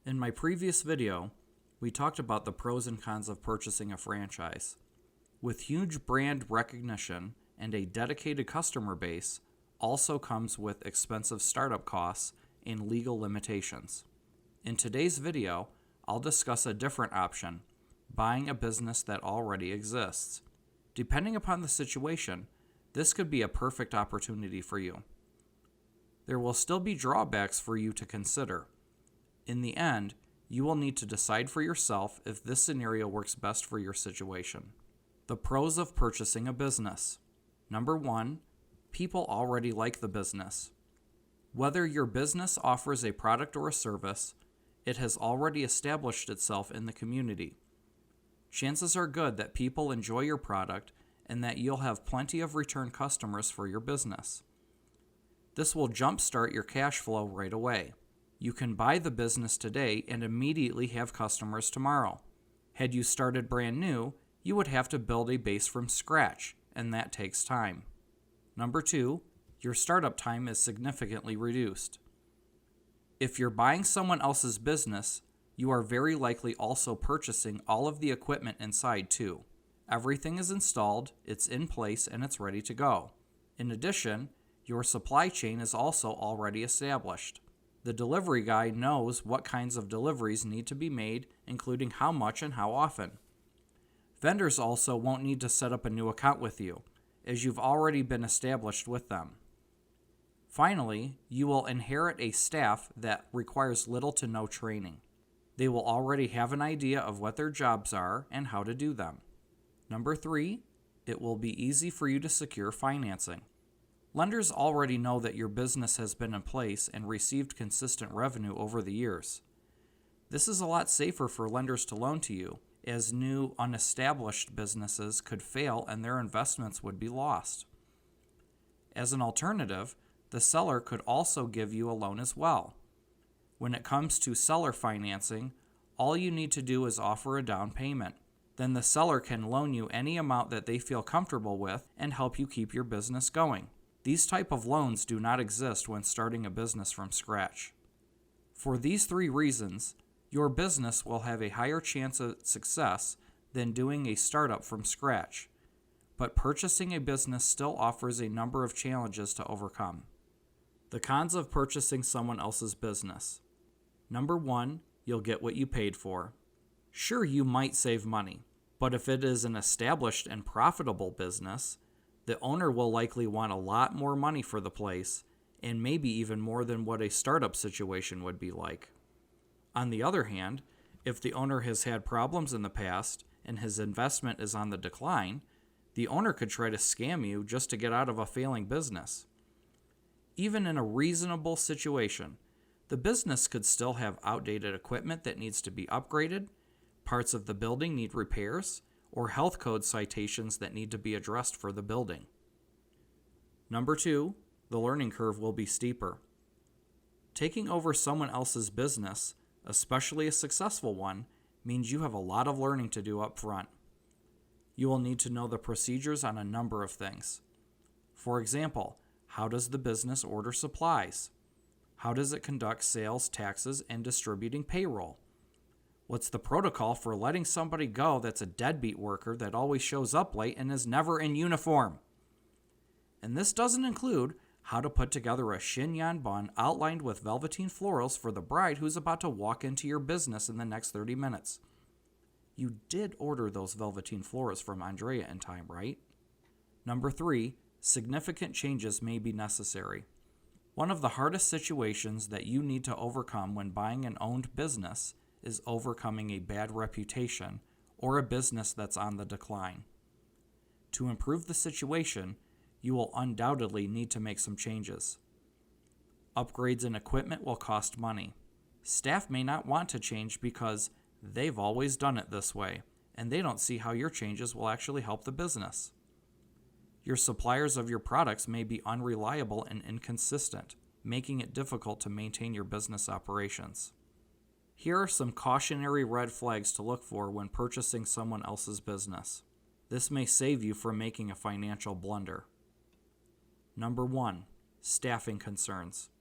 In my previous video, we talked about the pros and cons of purchasing a franchise. With huge brand recognition and a dedicated customer base, also comes with expensive startup costs and legal limitations. In today's video, I'll discuss a different option, buying a business that already exists. Depending upon the situation, this could be a perfect opportunity for you. There will still be drawbacks for you to consider. In the end, you will need to decide for yourself if this scenario works best for your situation. The pros of purchasing a business. Number 1, people already like the business. Whether your business offers a product or a service, it has already established itself in the community. Chances are good that people enjoy your product and that you'll have plenty of return customers for your business. This will jumpstart your cash flow right away. You can buy the business today and immediately have customers tomorrow. Had you started brand new, you would have to build a base from scratch, and that takes time. Number 2, your startup time is significantly reduced. If you're buying someone else's business, you are very likely also purchasing all of the equipment inside too. Everything is installed, it's in place, and it's ready to go. In addition, your supply chain is also already established. The delivery guy knows what kinds of deliveries need to be made, including how much and how often. Vendors also won't need to set up a new account with you, as you've already been established with them. Finally, you will inherit a staff that requires little to no training. They will already have an idea of what their jobs are and how to do them. Number 3, it will be easy for you to secure financing. Lenders already know that your business has been in place and received consistent revenue over the years. This is a lot safer for lenders to loan to you, as new, unestablished businesses could fail and their investments would be lost. As an alternative, the seller could also give you a loan as well. When it comes to seller financing, all you need to do is offer a down payment. Then the seller can loan you any amount that they feel comfortable with and help you keep your business going. These type of loans do not exist when starting a business from scratch. For these 3 reasons, your business will have a higher chance of success than doing a startup from scratch. But purchasing a business still offers a number of challenges to overcome. The cons of purchasing someone else's business. Number 1, you'll get what you paid for. Sure, you might save money, but if it is an established and profitable business, the owner will likely want a lot more money for the place, and maybe even more than what a startup situation would be like. On the other hand, if the owner has had problems in the past and his investment is on the decline, the owner could try to scam you just to get out of a failing business. Even in a reasonable situation, the business could still have outdated equipment that needs to be upgraded, parts of the building need repairs, or health code citations that need to be addressed for the building. Number 2, the learning curve will be steeper. Taking over someone else's business, especially a successful one, means you have a lot of learning to do up front. You will need to know the procedures on a number of things. For example, how does the business order supplies? How does it conduct sales, taxes, and distributing payroll? What's the protocol for letting somebody go that's a deadbeat worker that always shows up late and is never in uniform? And this doesn't include how to put together a chignon bun outlined with velveteen florals for the bride who's about to walk into your business in the next 30 minutes. You did order those velveteen florals from Andrea in time, right? Number 3, significant changes may be necessary. One of the hardest situations that you need to overcome when buying an owned business is overcoming a bad reputation or a business that's on the decline. To improve the situation, you will undoubtedly need to make some changes. Upgrades in equipment will cost money. Staff may not want to change because they've always done it this way, and they don't see how your changes will actually help the business. Your suppliers of your products may be unreliable and inconsistent, making it difficult to maintain your business operations. Here are some cautionary red flags to look for when purchasing someone else's business. This may save you from making a financial blunder. Number 1, staffing concerns.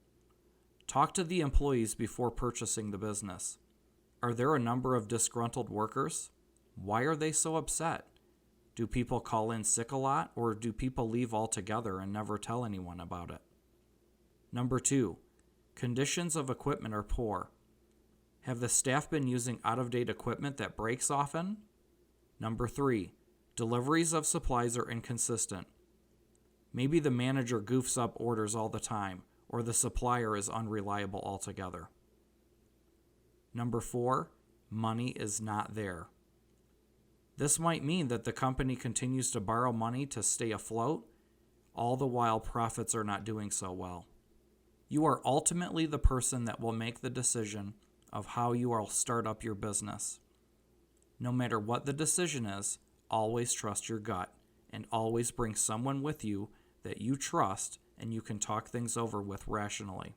Talk to the employees before purchasing the business. Are there a number of disgruntled workers? Why are they so upset? Do people call in sick a lot, or do people leave altogether and never tell anyone about it? Number 2, conditions of equipment are poor. Have the staff been using out-of-date equipment that breaks often? Number 3, deliveries of supplies are inconsistent. Maybe the manager goofs up orders all the time, or the supplier is unreliable altogether. Number 4, money is not there. This might mean that the company continues to borrow money to stay afloat, all the while profits are not doing so well. You are ultimately the person that will make the decision of how you will start up your business. No matter what the decision is, always trust your gut and always bring someone with you that you trust and you can talk things over with rationally.